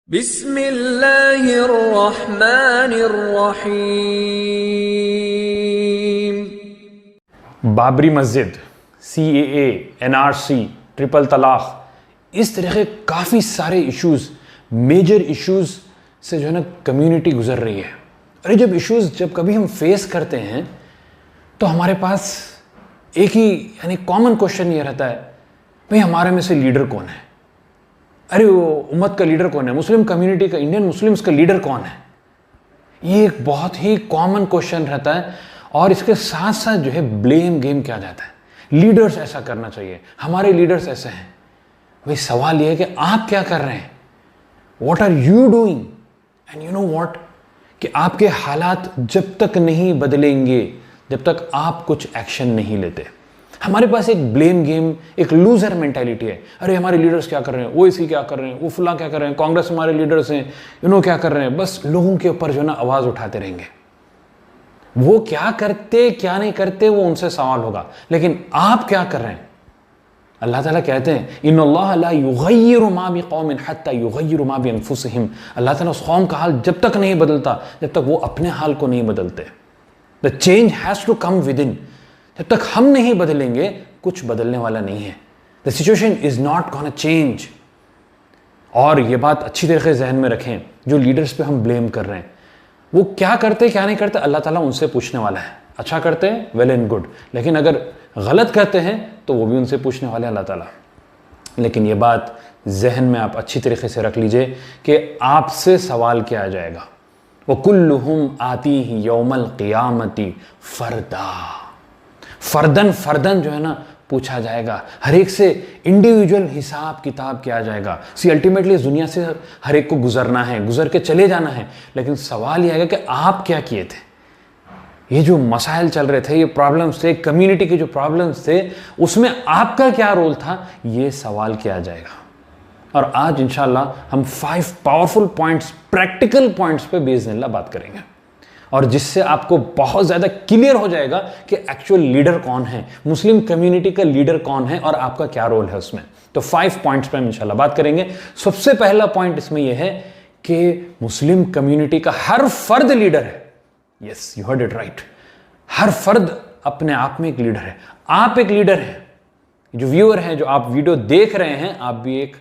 बिस्मिल्लाहिर्रहमानिर्रहीम। बाबरी मस्जिद, CAA, NRC, triple तलाक, इस तरह के काफ़ी सारे इश्यूज़, मेजर इश्यूज़ से जो है ना कम्युनिटी गुजर रही है। अरे जब कभी हम फेस करते हैं तो हमारे पास एक ही यानी कॉमन क्वेश्चन ये रहता है, भाई हमारे में से लीडर कौन है? अरे वो उम्मत का लीडर कौन है? मुस्लिम कम्युनिटी का, इंडियन मुस्लिम्स का लीडर कौन है? ये एक बहुत ही कॉमन क्वेश्चन रहता है और इसके साथ साथ जो है ब्लेम गेम किया जाता है। लीडर्स ऐसा करना चाहिए, हमारे लीडर्स ऐसे हैं। भाई सवाल ये है कि आप क्या कर रहे हैं? What are you doing? And you know what, कि आपके हालात जब तक नहीं बदलेंगे, जब तक आप कुछ एक्शन नहीं लेते। हमारे पास एक ब्लेम गेम, एक लूजर मेंटालिटी है। अरे हमारे लीडर्स क्या कर रहे हैं, वो इसी क्या कर रहे हैं, वो फुला क्या कर रहे हैं, कांग्रेस हमारे लीडर्स हैं, इन्हों क्या कर रहे हैं। बस लोगों के ऊपर जो है ना आवाज उठाते रहेंगे। वो क्या करते क्या नहीं करते वो उनसे सवाल होगा, लेकिन आप क्या कर रहे हैं? अल्लाह ताला कहते हैं इन्नल्लाह ला युगय्यिरु मा बिक़ौमिन हत्ता युगय्यिरु मा बिअनफुसिहिम। अल्लाह ताला उस कौम का हाल जब तक नहीं बदलता जब तक वो अपने हाल को नहीं बदलते। The change has to come within. जब तक हम नहीं बदलेंगे कुछ बदलने वाला नहीं है। The situation is not gonna change. और ये बात अच्छी तरीके से जहन में रखें, जो लीडर्स पे हम ब्लेम कर रहे हैं वो क्या करते क्या नहीं करते अल्लाह ताला उनसे पूछने वाला है। अच्छा करते हैं वेल एंड गुड, लेकिन अगर गलत करते हैं तो वो भी उनसे पूछने वाले अल्लाह ताला। लेकिन ये बात जहन में आप अच्छी तरीके से रख लीजिए कि आपसे सवाल किया जाएगा। वो कुल्लुहुम आती ही यौमल क़ियामती फरदा, फर्दन फर्दन जो है ना पूछा जाएगा। हर एक से इंडिविजुअल हिसाब किताब किया जाएगा। सी अल्टीमेटली इस दुनिया से हर एक को गुजरना है, गुजर के चले जाना है, लेकिन सवाल यह आएगा कि आप क्या किए थे। ये जो मसाइल चल रहे थे, ये प्रॉब्लम्स थे, कम्युनिटी के जो प्रॉब्लम्स थे, उसमें आपका क्या रोल था, ये सवाल किया जाएगा। और आज इंशाल्लाह हम 5 पावरफुल पॉइंट्स, प्रैक्टिकल पॉइंट्स पे बेइज़्निल्लाह बात करेंगे, और जिससे आपको बहुत ज़्यादा क्लियर हो जाएगा कि एक्चुअल लीडर कौन है, मुस्लिम कम्युनिटी का लीडर कौन है और आपका क्या रोल है उसमें। तो 5 पॉइंट्स पे हम इंशाल्लाह बात करेंगे। सबसे पहला पॉइंट इसमें यह है कि मुस्लिम कम्युनिटी का हर फर्द लीडर है। Yes, you heard it right. हर फर्द अपने आप में एक लीडर है। आप एक लीडर हैं। जो व्यूअर हैं, जो आप वीडियो देख रहे हैं, आप भी एक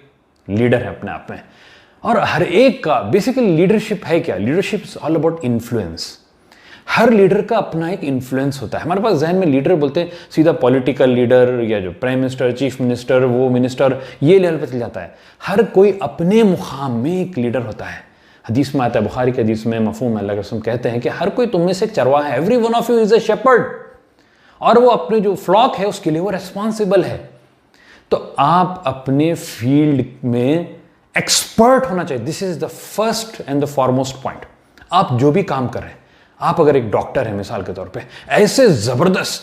लीडर है अपने आप में। और हर एक का बेसिकली लीडरशिप है क्या? Leadership is all about influence. Her leader का अपना एक इन्फ्लुएंस होता है। हमारे पास जहन में लीडर बोलते हैं सीधा पॉलिटिकल लीडर या जो प्राइम मिनिस्टर, चीफ मिनिस्टर, वो मिनिस्टर, ये लेवल पर चल जाता है। हर कोई अपने मुकाम में एक लीडर होता है। हदीस में आता है, बुखारी के हदीस में मफहूम अल्लाह के रसूल कहते हैं कि हर कोई तुम में से एक चरवाहा है। Every one of you is a shepherd. और वो अपने जो फ्लॉक है उसके लिए वो रेस्पॉन्सिबल है। तो आप अपने फील्ड में एक्सपर्ट होना चाहिए। This is the first and the foremost point. आप जो भी काम कर रहे हैं, आप अगर एक डॉक्टर है मिसाल के तौर पे, ऐसे जबरदस्त,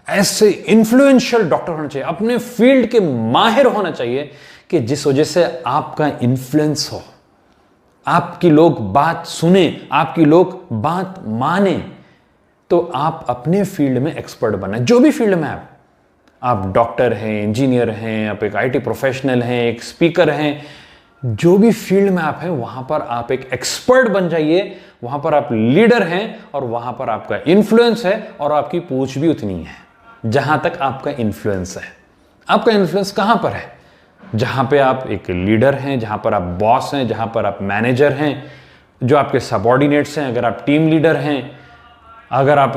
ऐसे इन्फ्लुएंशियल डॉक्टर होना चाहिए, अपने फील्ड के माहिर होना चाहिए कि जिस वजह से आपका इन्फ्लुएंस हो, आपकी लोग बात सुने, आपकी लोग बात माने। तो आप अपने फील्ड में एक्सपर्ट बने, जो भी फील्ड में आप डॉक्टर हैं, इंजीनियर हैं, आप एक IT प्रोफेशनल हैं, एक स्पीकर हैं, जो भी फील्ड में आप हैं वहां पर आप एक एक्सपर्ट बन जाइए। वहां पर आप लीडर हैं और वहां पर आपका इन्फ्लुएंस है और आपकी पूछ भी उतनी है जहां तक आपका इन्फ्लुएंस है। आपका इन्फ्लुएंस कहां पर है? जहां पे आप एक लीडर हैं, जहां पर आप बॉस हैं, जहां पर आप मैनेजर हैं, जो आपके सबॉर्डिनेट्स हैं, अगर आप टीम लीडर हैं, अगर आप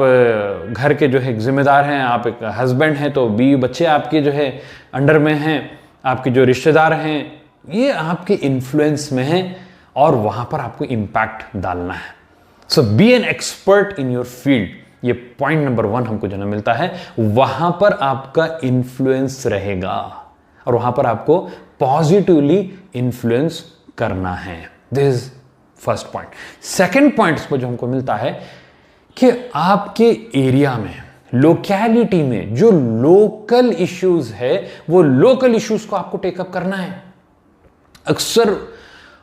घर के जो है जिम्मेदार हैं, आप एक हस्बैंड हैं तो बीवी बच्चे आपके जो है अंडर में हैं, आपके जो रिश्तेदार हैं, ये आपके इन्फ्लुएंस में हैं और वहां पर आपको इंपैक्ट डालना है। So be an expert in your field. ये पॉइंट नंबर 1 हमको जो मिलता है, वहां पर आपका इन्फ्लुएंस रहेगा और वहां पर आपको पॉजिटिवली इन्फ्लुएंस करना है। This is first point. Second point इसको जो हमको मिलता है कि आपके एरिया में, लोकेलिटी में जो लोकल इश्यूज है, वो लोकल इश्यूज को आपको टेकअप करना है। अक्सर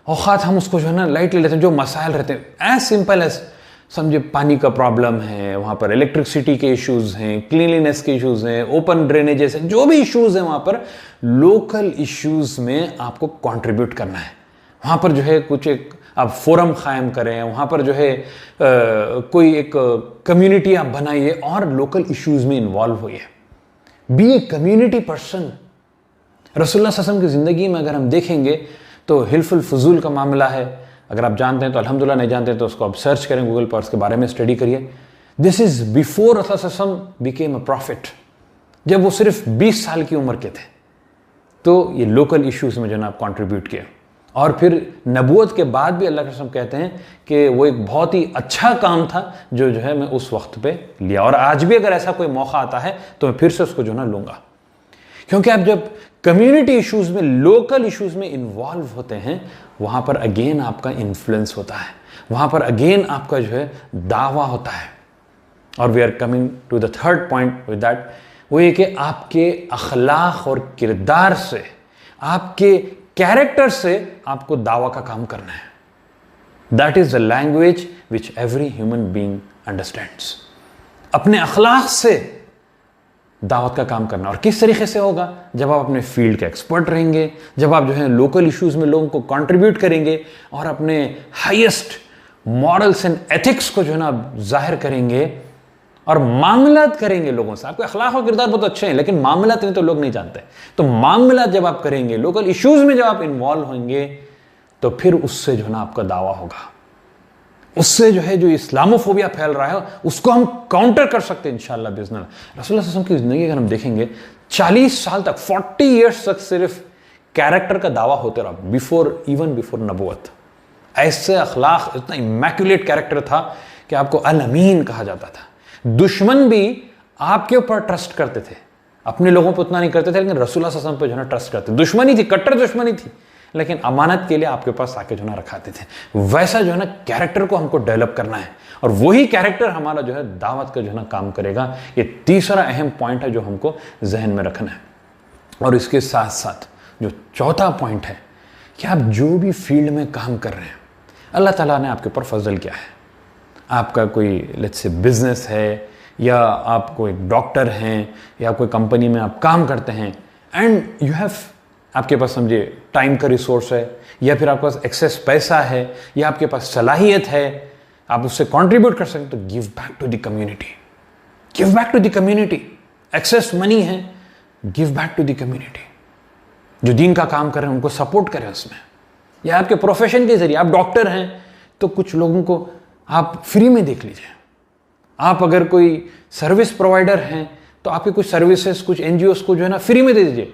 औकात हम उसको जो है ना लाइट ले लेते हैं। जो मसाइल रहते हैं एज सिंपल एज समझे पानी का प्रॉब्लम है, वहां पर इलेक्ट्रिसिटी के इश्यूज हैं, क्लीनलीनेस के इश्यूज हैं, ओपन ड्रेनेजेस हैं, जो भी इश्यूज हैं वहां पर लोकल इश्यूज में आपको कंट्रीब्यूट करना है। वहाँ पर जो है कुछ एक आप फोरम कायम करें, वहाँ पर जो है कोई एक कम्युनिटी आप बनाइए और लोकल इश्यूज में इन्वॉल्व होइए। Be a community person. रसूलुल्लाह सल्लल्लाहु अलैहि वसल्लम की ज़िंदगी में अगर हम देखेंगे तो हिल्फुल फजूल का मामला है। अगर आप जानते हैं तो अल्हम्दुलिल्लाह, नहीं जानते हैं तो उसको आप सर्च करें गूगल पर, उसके बारे में स्टडी करिए। दिस इज बिफोर रसूलुल्लाह सल्लल्लाहु अलैहि वसल्लम बिकेम अ प्रॉफिट। जब वो सिर्फ 20 साल की उम्र के थे तो ये लोकल इश्यूज में जो ना आप कॉन्ट्रीब्यूट किया। और फिर नबूवत के बाद भी अल्लाह के रसूल कहते हैं कि वो एक बहुत ही अच्छा काम था जो है मैं उस वक्त पे लिया, और आज भी अगर ऐसा कोई मौका आता है तो मैं फिर से उसको जो ना लूंगा। क्योंकि आप जब कम्युनिटी इश्यूज में, लोकल इश्यूज में इन्वॉल्व होते हैं, वहां पर अगेन आपका इन्फ्लुएंस होता है, वहां पर अगेन आपका जो है दावा होता है। और we are coming to the third point with that, वो ये कि आपके अखलाक और किरदार से, आपके कैरेक्टर से आपको दावा का काम करना है। That is the language which every human being understands. अपने अखलाक से दावत का काम करना। और किस तरीके से होगा? जब आप अपने फील्ड के एक्सपर्ट रहेंगे, जब आप जो है लोकल इश्यूज में लोगों को कंट्रीब्यूट करेंगे और अपने हाईएस्ट मॉरल्स एंड एथिक्स को जो है ना जाहिर करेंगे और मामलात करेंगे लोगों से। आपके अखलाक और किरदार बहुत अच्छे हैं, लेकिन मामलात नहीं तो लोग नहीं जानते। तो मामलात जब आप करेंगे, लोकल इश्यूज में जब आप इन्वॉल्व होंगे, तो फिर उससे जो ना आपका दावा होगा। उससे जो है जो इस्लामोफोबिया फैल रहा है उसको हम काउंटर कर सकते हैं इंशाअल्लाह बिस्मिल्लाह। रसूलुल्लाह सल्लल्लाहु अलैहि वसल्लम की जिंदगी अगर हम देखेंगे 40 साल तक, 40 ईयर्स तक सिर्फ कैरेक्टर का दावा होते रहा, इवन बिफोर नबूवत। ऐसे अखलाक, इतना इमैक्युलेट कैरेक्टर था कि आपको अल अमीन कहा जाता था। दुश्मन भी आपके ऊपर ट्रस्ट करते थे, अपने लोगों पर उतना नहीं करते थे, लेकिन रसूलुल्लाह सल्लल्लाहु अलैहि वसल्लम पे जो है ट्रस्ट करते। दुश्मनी थी, कट्टर दुश्मनी थी, लेकिन अमानत के लिए आपके पास आके जो ना रखाते थे। वैसा जो है ना कैरेक्टर को हमको डेवलप करना है, और वही कैरेक्टर हमारा जो है दावत का जो है ना काम करेगा। ये तीसरा अहम पॉइंट है जो हमको जहन में रखना है। और इसके साथ साथ जो चौथा पॉइंट है कि आप जो भी फील्ड में काम कर रहे हैं, अल्लाह ताला ने आपके ऊपर फजल किया है। आपका कोई लेट्स से बिजनेस है, या आप कोई डॉक्टर हैं, या कोई कंपनी में आप काम करते हैं, एंड यू हैव, आपके पास समझिए टाइम का रिसोर्स है, या फिर आपके पास एक्सेस पैसा है, या आपके पास सलाहियत है, आप उससे कंट्रीब्यूट कर सकते, तो give back to the community. Give back to the community. Excess money है, give back to the community. जो दीन का काम कर रहे हैं उनको सपोर्ट करें उसमें। या आपके प्रोफेशन के जरिए, आप डॉक्टर हैं तो कुछ लोगों को आप फ्री में देख लीजिए। आप अगर कोई सर्विस प्रोवाइडर हैं तो आपकी कुछ सर्विसेज, कुछ एनजीओस को जो है ना फ्री में दे दीजिए।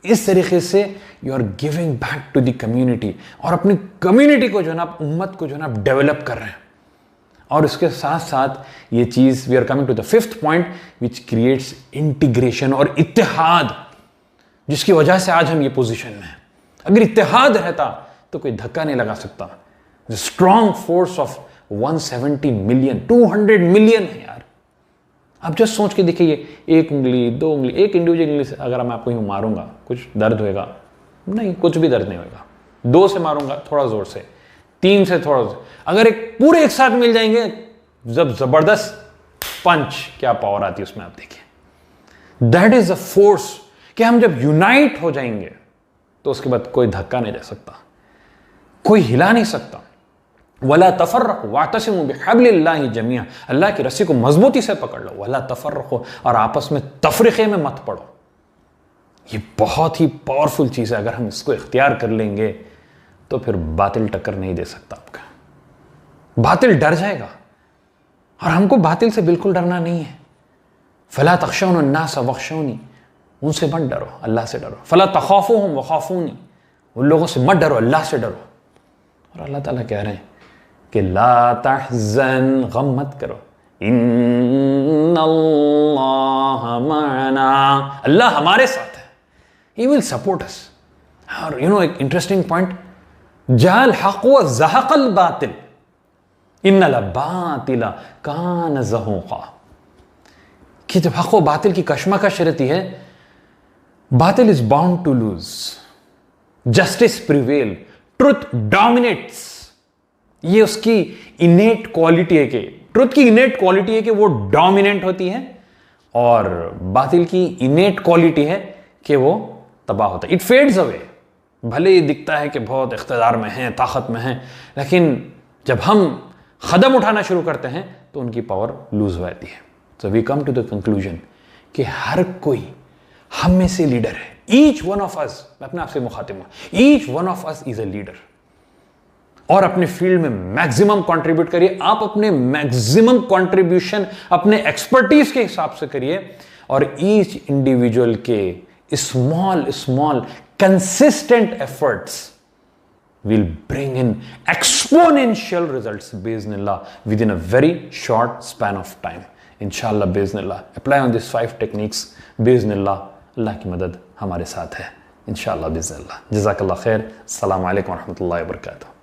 इस तरीके से you are giving back to the community, और अपनी कम्युनिटी को जो है ना, आप उम्मत को जो है ना डेवलप कर रहे हैं। और इसके साथ साथ ये चीज, we are coming to the fifth point which creates integration और इत्तेहाद, जिसकी वजह से आज हम ये पोजीशन में हैं। अगर इत्तेहाद रहता तो कोई धक्का नहीं लगा सकता। The strong force of 170 million, 200 million है यार। आप जस्ट सोच के देखिए, एक उंगली, दो उंगली, एक इंडिविजुअल उंगली से अगर मैं आपको यूं मारूंगा, कुछ दर्द होएगा? नहीं, कुछ भी दर्द नहीं होएगा। 2 से मारूंगा थोड़ा जोर से, 3 से थोड़ा जोर। अगर एक पूरे एक साथ मिल जाएंगे, जब जबरदस्त पंच, क्या पावर आती है उसमें, आप देखिए। दैट इज द फोर्स कि हम जब यूनाइट हो जाएंगे तो उसके बाद कोई धक्का नहीं दे सकता, कोई हिला नहीं सकता। वला तफर्रक़ू वातसिमू बिहब्लिल्लाहि जमीअन, अल्लाह की रस्सी को मजबूती से पकड़ लो। वला तफर्रक़ू, और आपस में तफरीक़े में मत पड़ो। ये बहुत ही पावरफुल चीज है। अगर हम इसको इख्तियार कर लेंगे तो फिर बातिल टक्कर नहीं दे सकता आपका। बातिल डर जाएगा, और हमको बातिल से बिल्कुल डरना नहीं है। फला तख़शौन अन्नास वख़शौनी, उनसे मत डरो, अल्लाह से डरो। फला तख़ाफ़ूहुम वख़ाफ़ूनी, उन लोगों से मत डरो, अल्लाह से डरो। और अल्लाह ताला कह रहे हैं कि ला तहज़न, गम मत करो, इन्नल्लाह मअना, अल्लाह हमारे साथ है, ही विल सपोर्ट अस। और एक इंटरेस्टिंग पॉइंट, जाल हक़ व ज़हक़ल बातिल, इन्नल बातिला कान ज़हूक़ा, कि जब हक़ व बातिल की कशमकश रहती है, बातिल is bound to lose, justice prevail, truth dominates. ये उसकी इनेट क्वालिटी है कि, ट्रुथ की इनेट क्वालिटी है कि वो डोमिनेंट होती है, और बातिल की इनेट क्वालिटी है कि वो तबाह होता है, इट फेड्स अवे। भले ही दिखता है कि बहुत इख्तिदार में हैं, ताकत में हैं, लेकिन जब हम कदम उठाना शुरू करते हैं तो उनकी पावर लूज हो जाती है। So we come to the conclusion कि हर कोई हम में से लीडर है। ईच वन ऑफ अस, मैं अपने आप से मुखातिब हूं, each one of us is a leader. और अपने फील्ड में मैक्सिमम कंट्रीब्यूट करिए। आप अपने मैक्सिमम कंट्रीब्यूशन अपने एक्सपर्टीज के हिसाब से करिए, और ईच इंडिविजुअल के small small consistent efforts will bring in exponential results biiznillah within a very short span of time. Inshallah biiznillah. Apply on these 5 techniques biiznillah. Allah की मदद हमारे साथ है इंशाल्लाह बिइज़्निल्लाह। जज़ाकल्लाह खैर। अस्सलामु अलैकुम व रहमतुल्लाहि व बरकातुहू।